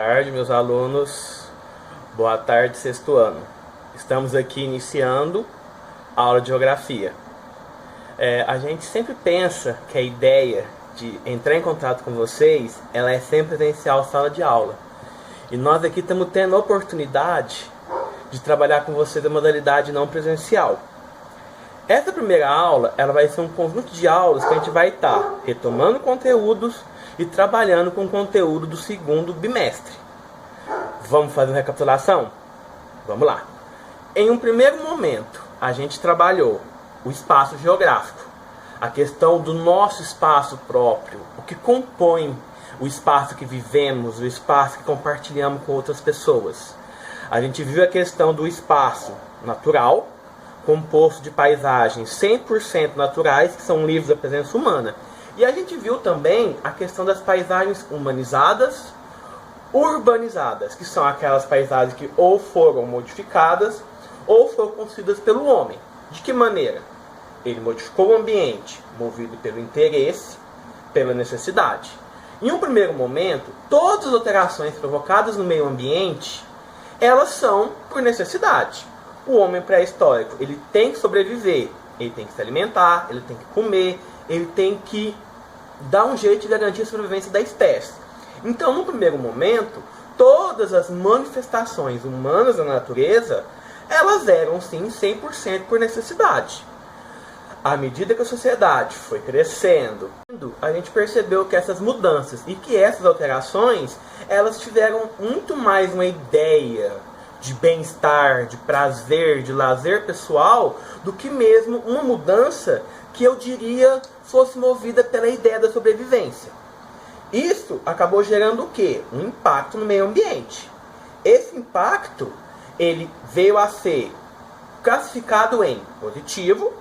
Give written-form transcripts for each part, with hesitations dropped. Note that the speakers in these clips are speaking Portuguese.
tarde, meus alunos. Boa tarde, sexto ano. Estamos aqui iniciando a aula de geografia. A gente sempre pensa que a ideia de entrar em contato com vocês, ela é sempre presencial, sala de aula. E nós aqui estamos tendo a oportunidade de trabalhar com vocês da modalidade não presencial. Essa primeira aula, ela vai ser um conjunto de aulas que a gente vai estar retomando conteúdos e trabalhando com o conteúdo do segundo bimestre. Vamos fazer uma recapitulação? Vamos lá. Em um primeiro momento, a gente trabalhou o espaço geográfico, a questão do nosso espaço próprio, o que compõe o espaço que vivemos, o espaço que compartilhamos com outras pessoas. A gente viu a questão do espaço natural, composto de paisagens 100% naturais, que são livres da presença humana. E a gente viu também a questão das paisagens humanizadas, urbanizadas, que são aquelas paisagens que ou foram modificadas ou foram construídas pelo homem. De que maneira? Ele modificou o ambiente, movido pelo interesse, pela necessidade. Em um primeiro momento, todas as alterações provocadas no meio ambiente, elas são por necessidade. O homem pré-histórico, ele tem que sobreviver, ele tem que se alimentar, ele tem que comer, ele tem que dar um jeito de garantir a sobrevivência da espécie. Então, no primeiro momento, todas as manifestações humanas da natureza, elas eram sim 100% por necessidade. À medida que a sociedade foi crescendo, a gente percebeu que essas mudanças e que essas alterações, elas tiveram muito mais uma ideia de bem-estar, de prazer, de lazer pessoal, do que mesmo uma mudança que eu diria fosse movida pela ideia da sobrevivência. Isso acabou gerando o quê? Um impacto no meio ambiente. Esse impacto, ele veio a ser classificado em positivo,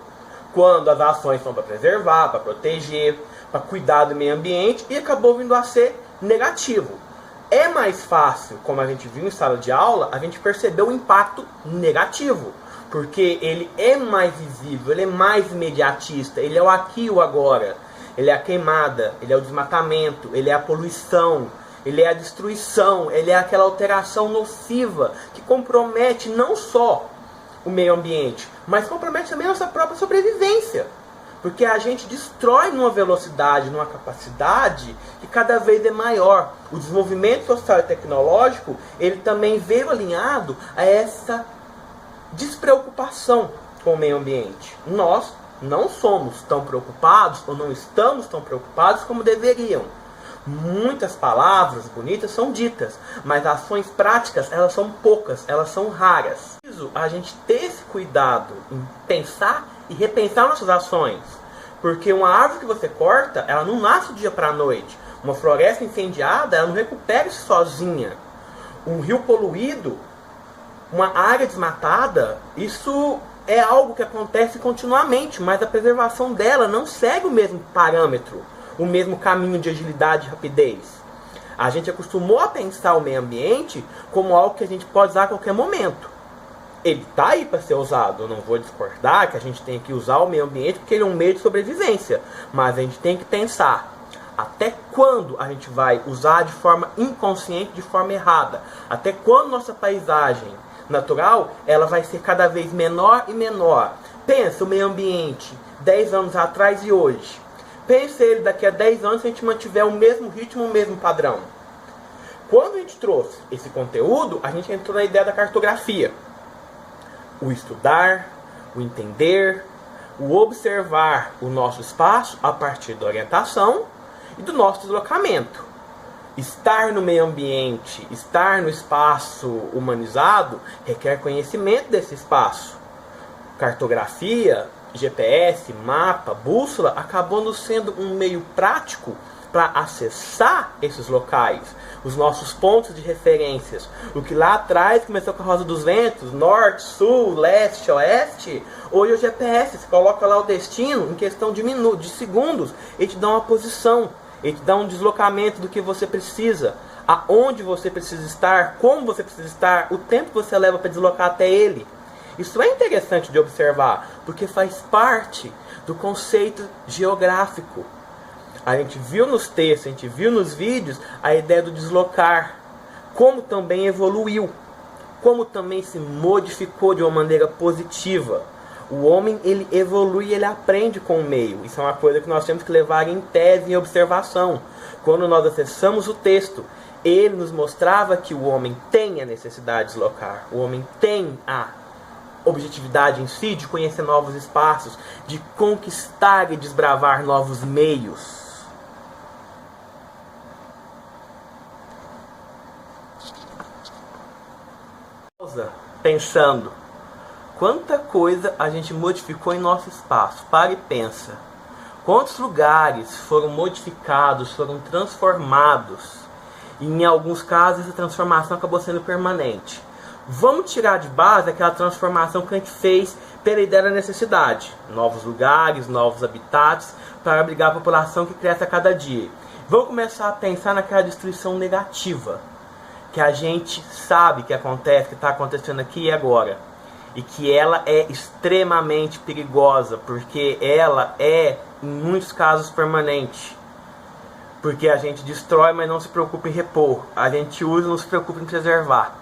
quando as ações são para preservar, para proteger, para cuidar do meio ambiente, e acabou vindo a ser negativo. É mais fácil, como a gente viu em sala de aula, a gente percebeu o impacto negativo, porque ele é mais visível, ele é mais imediatista, ele é o aqui e o agora, ele é a queimada, ele é o desmatamento, ele é a poluição, ele é a destruição, ele é aquela alteração nociva que compromete não só o meio ambiente, mas compromete também a nossa própria sobrevivência. Porque a gente destrói numa velocidade, numa capacidade que cada vez é maior. O desenvolvimento social e tecnológico, ele também veio alinhado a essa despreocupação com o meio ambiente. Nós não somos tão preocupados, ou não estamos tão preocupados como deveriam. Muitas palavras bonitas são ditas, mas ações práticas, elas são poucas, elas são raras. A gente ter esse cuidado em pensar e repensar nossas ações, porque uma árvore que você corta, ela não nasce do dia para a noite. Uma floresta incendiada, ela não recupera-se sozinha. Um rio poluído, uma área desmatada, isso é algo que acontece continuamente, mas a preservação dela não segue o mesmo parâmetro, o mesmo caminho de agilidade e rapidez. A gente acostumou a pensar o meio ambiente como algo que a gente pode usar a qualquer momento. Ele está aí para ser usado, eu não vou discordar que a gente tem que usar o meio ambiente porque ele é um meio de sobrevivência, mas a gente tem que pensar até quando a gente vai usar de forma inconsciente, de forma errada, até quando nossa paisagem natural ela vai ser cada vez menor e menor. Pensa o meio ambiente 10 anos atrás e hoje. Pensa ele daqui a 10 anos se a gente mantiver o mesmo ritmo, o mesmo padrão. Quando a gente trouxe esse conteúdo, a gente entrou na ideia da cartografia. O estudar, o entender, o observar o nosso espaço a partir da orientação e do nosso deslocamento. Estar no meio ambiente, estar no espaço humanizado, requer conhecimento desse espaço. Cartografia, GPS, mapa, bússola, acabou nos sendo um meio prático para acessar esses locais, os nossos pontos de referências. O que lá atrás começou com a Rosa dos Ventos, norte, sul, leste, oeste, hoje é o GPS, você coloca lá o destino, em questão de minutos, de segundos, ele te dá uma posição, ele te dá um deslocamento do que você precisa, aonde você precisa estar, como você precisa estar, o tempo que você leva para deslocar até ele. Isso é interessante de observar, porque faz parte do conceito geográfico. A gente viu nos textos, a gente viu nos vídeos a ideia do deslocar. como também evoluiu, como também se modificou de uma maneira positiva. O homem, ele evolui, ele aprende com o meio. Isso é uma coisa que nós temos que levar em tese e observação. Quando nós acessamos o texto, ele nos mostrava que o homem tem a necessidade de deslocar, o homem tem a objetividade em si de conhecer novos espaços, de conquistar e desbravar novos meios. Pensando, quanta coisa a gente modificou em nosso espaço. Para e pensa. Quantos lugares foram modificados, foram transformados. E em alguns casos essa transformação acabou sendo permanente. Vamos tirar de base aquela transformação que a gente fez pela ideia da necessidade. Novos lugares, novos habitats, para abrigar a população que cresce a cada dia. Vamos começar a pensar naquela destruição negativa, que a gente sabe que acontece, que está acontecendo aqui e agora. E que ela é extremamente perigosa, porque ela é, em muitos casos, permanente. Porque a gente destrói, mas não se preocupa em repor. A gente usa e não se preocupa em preservar.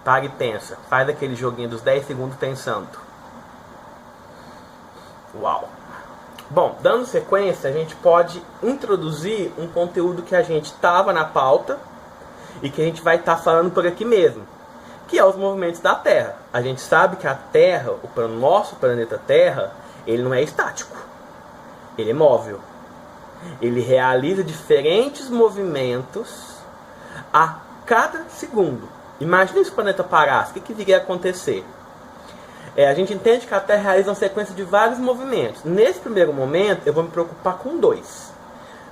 Para e pensa. Faz aquele joguinho dos 10 segundos pensando. Uau! Bom, dando sequência, a gente pode introduzir um conteúdo que a gente estava na pauta e que a gente vai estar falando por aqui mesmo, que é os movimentos da Terra. A gente sabe que a Terra, o nosso planeta Terra, ele não é estático, ele é móvel. Ele realiza diferentes movimentos a cada segundo. Imagina se o planeta parasse, o que iria acontecer? A gente entende que a Terra realiza uma sequência de vários movimentos. Nesse primeiro momento, eu vou me preocupar com dois.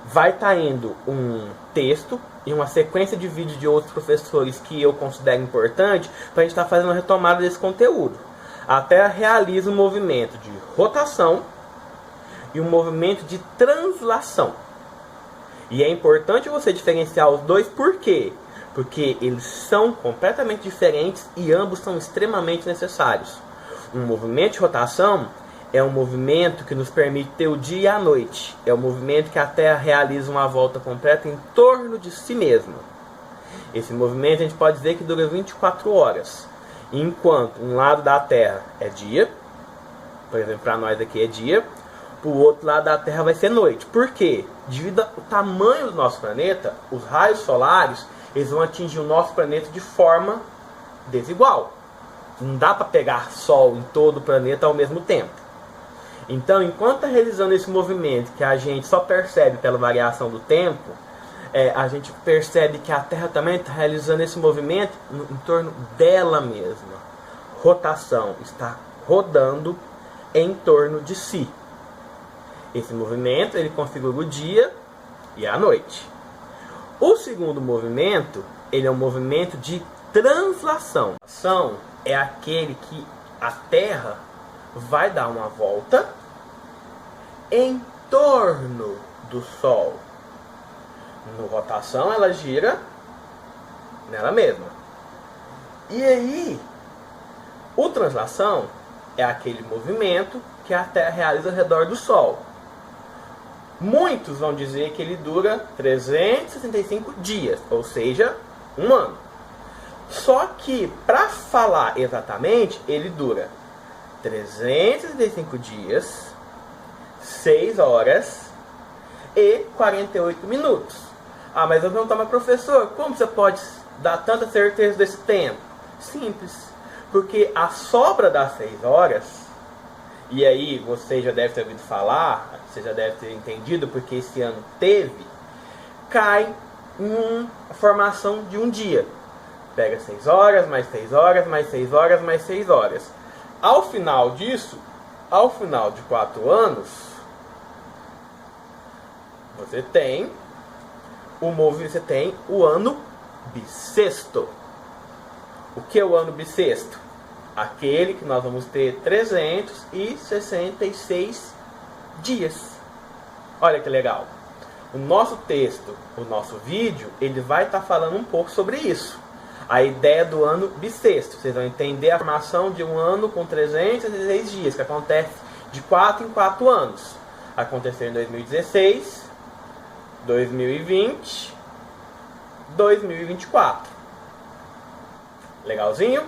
Vai estar indo um texto e uma sequência de vídeos de outros professores que eu considero importante para a gente estar fazendo uma retomada desse conteúdo. A Terra realiza um movimento de rotação e um movimento de translação. E é importante você diferenciar os dois, por quê? Porque eles são completamente diferentes e ambos são extremamente necessários. Um movimento de rotação é um movimento que nos permite ter o dia e a noite. É um movimento que a Terra realiza uma volta completa em torno de si mesma. Esse movimento a gente pode dizer que dura 24 horas. Enquanto um lado da Terra é dia, por exemplo, para nós aqui é dia, para o outro lado da Terra vai ser noite. Por quê? Devido ao tamanho do nosso planeta, os raios solares eles vão atingir o nosso planeta de forma desigual. Não dá para pegar Sol em todo o planeta ao mesmo tempo. Então, enquanto está realizando esse movimento, que a gente só percebe pela variação do tempo, a gente percebe que a Terra também está realizando esse movimento em torno dela mesma. Rotação, está rodando em torno de si. Esse movimento ele configura o dia e a noite. O segundo movimento, ele é um movimento de translação. É aquele que a Terra vai dar uma volta em torno do Sol. No rotação, ela gira nela mesma. E aí, o translação é aquele movimento que a Terra realiza ao redor do Sol. Muitos vão dizer que ele dura 365 dias, ou seja, um ano. Só que, para falar exatamente, ele dura 365 dias, 6 horas e 48 minutos. Ah, mas eu vou perguntar, mas professor, como você pode dar tanta certeza desse tempo? Simples, porque a sobra das 6 horas, e aí você já deve ter ouvido falar, você já deve ter entendido, porque esse ano teve, cai em uma formação de um dia. Pega 6 horas, mais 6 horas, mais 6 horas, mais 6 horas. Ao final disso, ao final de 4 anos, você tem o ano bissexto. O que é o ano bissexto? Aquele que nós vamos ter 366 dias. Olha que legal. O nosso texto, o nosso vídeo, ele vai estar falando um pouco sobre isso. A ideia do ano bissexto. Vocês vão entender a formação de um ano com 366 dias, que acontece de 4 em 4 anos. Aconteceu em 2016, 2020, 2024. Legalzinho?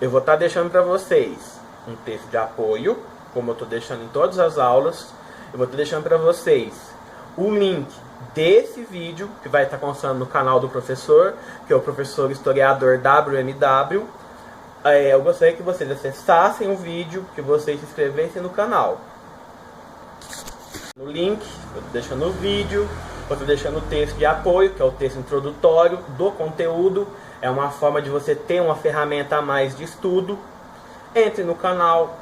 Eu vou estar deixando para vocês um texto de apoio, como eu estou deixando em todas as aulas. Eu vou estar deixando para vocês o link desse vídeo, que vai estar constando no canal do professor, que é o professor historiador WMW. Eu gostaria que vocês acessassem o vídeo, que vocês se inscrevessem no canal. No link, eu estou deixando o vídeo, eu estou deixando o texto de apoio, que é o texto introdutório do conteúdo. É uma forma de você ter uma ferramenta a mais de estudo. Entre no canal,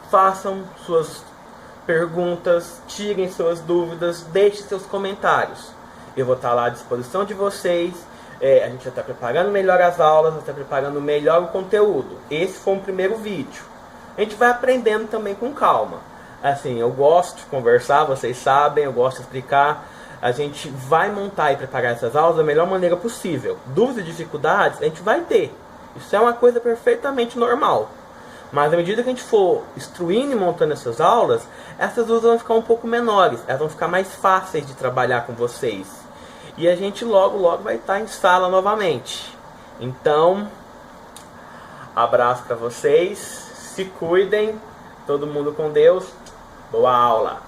façam suas perguntas, tirem suas dúvidas, deixem seus comentários. Eu vou estar lá à disposição de vocês. A gente já está preparando melhor as aulas, já está preparando melhor o conteúdo. Esse foi um primeiro vídeo. A gente vai aprendendo também com calma. Assim, eu gosto de conversar, vocês sabem, eu gosto de explicar. A gente vai montar e preparar essas aulas da melhor maneira possível. Dúvidas e dificuldades a gente vai ter. Isso é uma coisa perfeitamente normal. Mas à medida que a gente for instruindo e montando essas aulas vão ficar um pouco menores. Elas vão ficar mais fáceis de trabalhar com vocês. E a gente logo vai estar em sala novamente. Então, abraço para vocês. Se cuidem. Todo mundo com Deus. Boa aula!